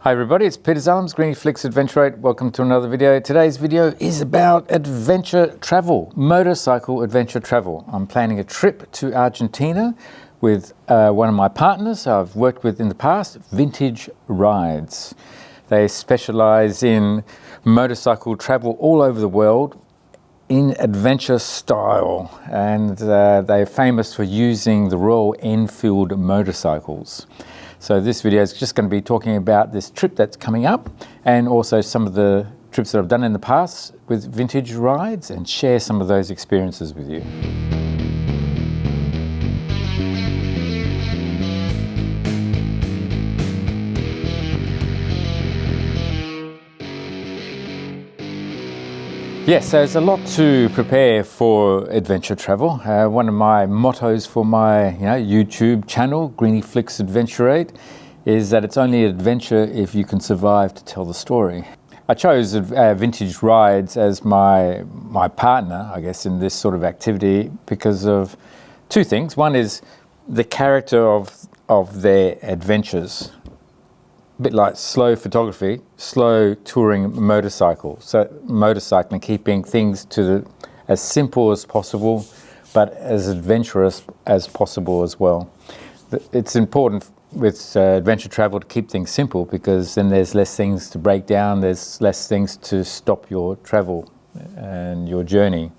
Hi everybody, it's Peter Zalms, Griniflix Adventure 8. Welcome to another video. Today's video is about adventure travel, motorcycle adventure travel. I'm planning a trip to Argentina with one of my partners I've worked with in the past, Vintage Rides. They specialize in motorcycle travel all over the world in adventure style, and they're famous for using the Royal Enfield motorcycles. So this video is just going to be talking about this trip that's coming up and also some of the trips that I've done in the past with Vintage Rides and share some of those experiences with you. Yes, so there's a lot to prepare for adventure travel. One of my mottos for my YouTube channel, Griniflix Adventure 8, is that it's only an adventure if you can survive to tell the story. I chose Vintage Rides as my partner, I guess, in this sort of activity because of two things. One is the character of their adventures. A bit like slow photography, slow touring motorcycle. So motorcycling, keeping things to as simple as possible, but as adventurous as possible as well. It's important with adventure travel to keep things simple because then there's less things to break down, there's less things to stop your travel and your journey.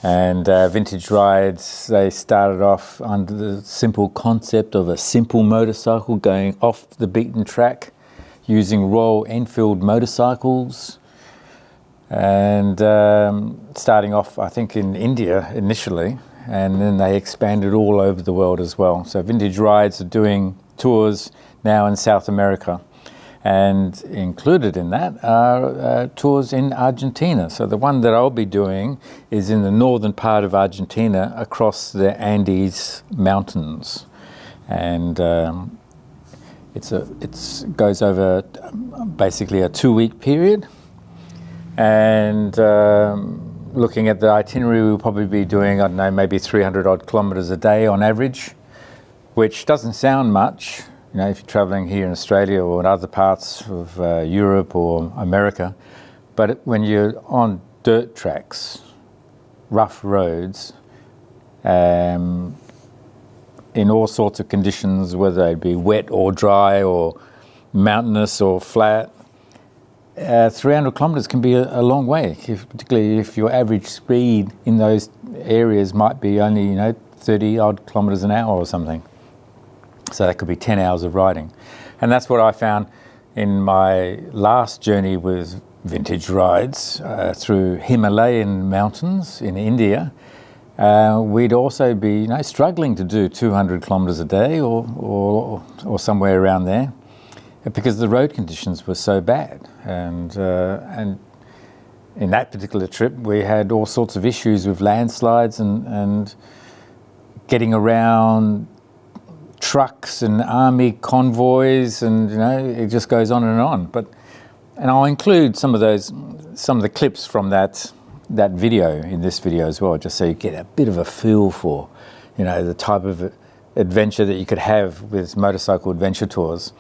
And Vintage Rides, they started off under the simple concept of a simple motorcycle going off the beaten track using Royal Enfield motorcycles, and starting off I think in India initially, and then they expanded all over the world as well. So Vintage Rides are doing tours now in South America, and included in that are tours in Argentina. So the one that I'll be doing is in the northern part of Argentina across the Andes Mountains, and it goes over basically a 2-week period. And looking at the itinerary, we'll probably be doing, I don't know, maybe 300 odd kilometers a day on average, which doesn't sound much, if you're traveling here in Australia or in other parts of Europe or America. But when you're on dirt tracks, rough roads, in all sorts of conditions, whether they be wet or dry or mountainous or flat, 300 kilometers can be a long way, particularly if your average speed in those areas might be only 30 odd kilometers an hour or something. So that could be 10 hours of riding. And that's what I found in my last journey with Vintage Rides through Himalayan Mountains in India. We'd also be struggling to do 200 kilometers a day or somewhere around there because the road conditions were so bad. And in that particular trip, we had all sorts of issues with landslides and getting around trucks and army convoys, and it just goes on and on. And I'll include some of the clips from that video in this video as well, just so you get a bit of a feel for the type of adventure that you could have with motorcycle adventure tours.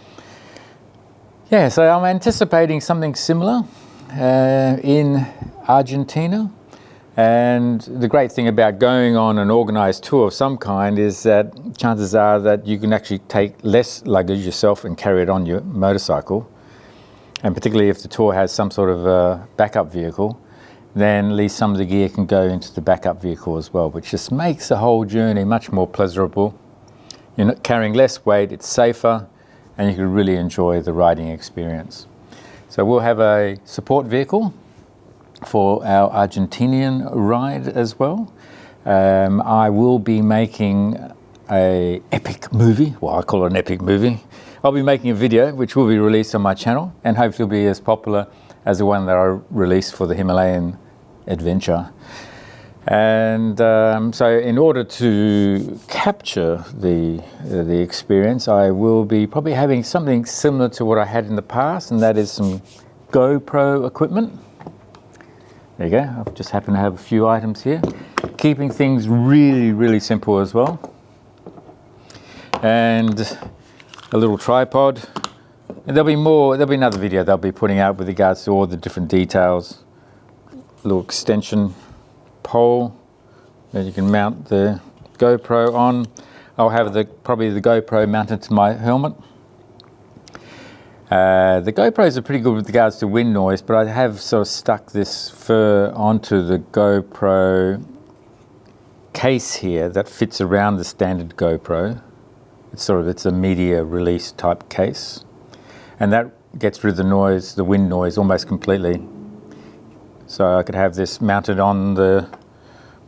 Yeah, so I'm anticipating something similar in Argentina. And the great thing about going on an organised tour of some kind is that chances are that you can actually take less luggage yourself and carry it on your motorcycle. And particularly if the tour has some sort of a backup vehicle, then at least some of the gear can go into the backup vehicle as well, which just makes the whole journey much more pleasurable. You're not carrying less weight, it's safer, and you can really enjoy the riding experience. So we'll have a support vehicle for our Argentinian ride as well. I will be making an epic movie. Well, I call it an epic movie. I'll be making a video which will be released on my channel and hopefully will be as popular as the one that I released for the Himalayan adventure. And so in order to capture the experience, I will be probably having something similar to what I had in the past, and that is some GoPro equipment. There you go, I've just happened to have a few items here. Keeping things really, really simple as well. And a little tripod And there'll be another video they'll be putting out with regards to all the different details. Little extension pole that you can mount the GoPro on. I'll have probably the GoPro mounted to my helmet. The GoPros are pretty good with regards to wind noise, but I have sort of stuck this fur onto the GoPro case here that fits around the standard GoPro. It's a media release type case, and that gets rid of the noise, the wind noise, almost completely. So I could have this mounted on the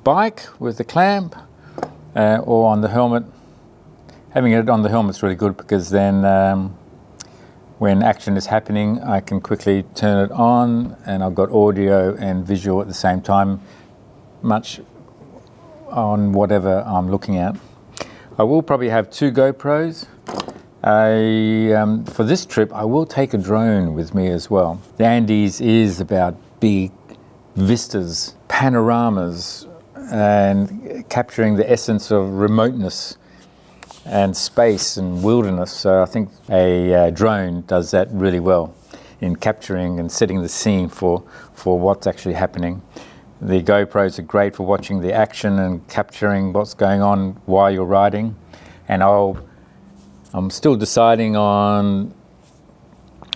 bike with the clamp or on the helmet. Having it on the helmet's really good because then when action is happening, I can quickly turn it on and I've got audio and visual at the same time, much on whatever I'm looking at. I will probably have 2 GoPros. For this trip, I will take a drone with me as well. The Andes is about big vistas, panoramas, and capturing the essence of remoteness and space and wilderness. So I think a drone does that really well in capturing and setting the scene for what's actually happening. The GoPros are great for watching the action and capturing what's going on while you're riding. And I'm still deciding on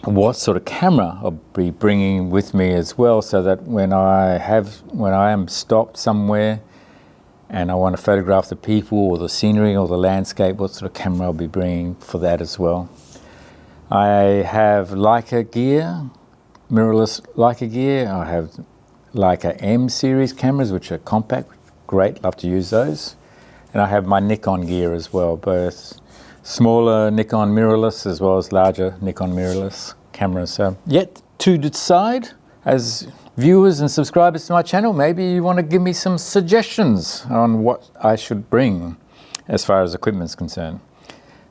what sort of camera I'll be bringing with me as well, so that when I am stopped somewhere and I want to photograph the people or the scenery or the landscape, what sort of camera I'll be bringing for that as well. I have Leica gear, mirrorless Leica gear. I have Leica M series cameras, which are compact, great, love to use those. And I have my Nikon gear as well, both smaller Nikon mirrorless as well as larger Nikon mirrorless cameras. So yet to decide. As viewers and subscribers to my channel, maybe you want to give me some suggestions on what I should bring as far as equipment is concerned.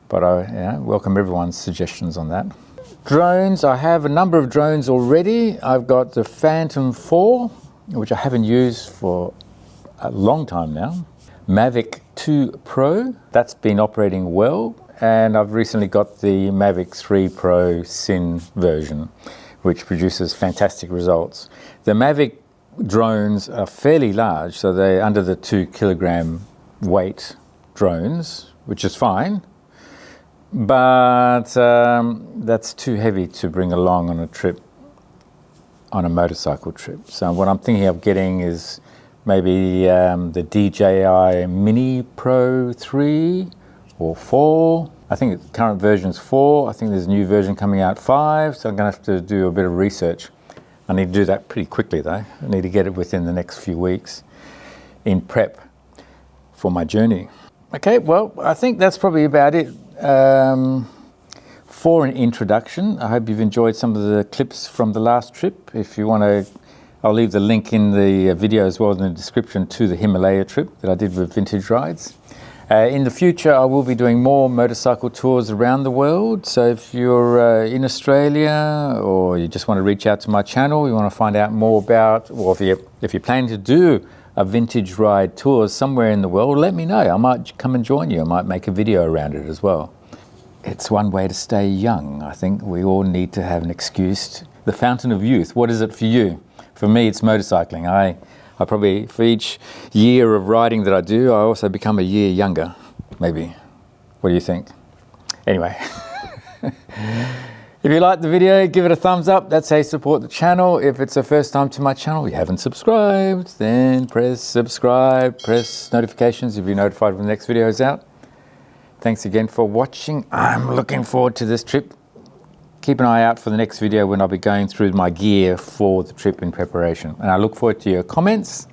But I welcome everyone's suggestions on that. Drones, I have a number of drones already. I've got the Phantom 4, which I haven't used for a long time now. Mavic 2 Pro, that's been operating well. And I've recently got the Mavic 3 Pro Cine version, which produces fantastic results. The Mavic drones are fairly large, so they're under the 2 kilogram weight drones, which is fine. But that's too heavy to bring along on a trip, on a motorcycle trip. So what I'm thinking of getting is maybe the DJI Mini Pro 3 or 4. I think the current version is 4. I think there's a new version coming out 5, so I'm going to have to do a bit of research. I need to do that pretty quickly though. I need to get it within the next few weeks in prep for my journey. Okay, well, I think that's probably about it for an introduction. I hope you've enjoyed some of the clips from the last trip. If you want to, I'll leave the link in the video as well in the description to the Himalaya trip that I did with Vintage Rides. In the future, I will be doing more motorcycle tours around the world. So if you're in Australia or you just want to reach out to my channel, you want to find out more about, or if you plan to do a vintage ride tour somewhere in the world, let me know. I might come and join you. I might make a video around it as well. It's one way to stay young. I think we all need to have an excuse. The fountain of youth, what is it for you? For me, it's motorcycling. I probably, for each year of riding that I do, I also become a year younger, maybe. What do you think? Anyway, if you liked the video, give it a thumbs up. That's how you support the channel. If it's the first time to my channel, you haven't subscribed, then press subscribe, press notifications if you're notified when the next video is out. Thanks again for watching. I'm looking forward to this trip. Keep an eye out for the next video when I'll be going through my gear for the trip in preparation. And I look forward to your comments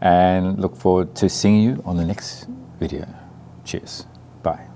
and look forward to seeing you on the next video. Cheers. Bye.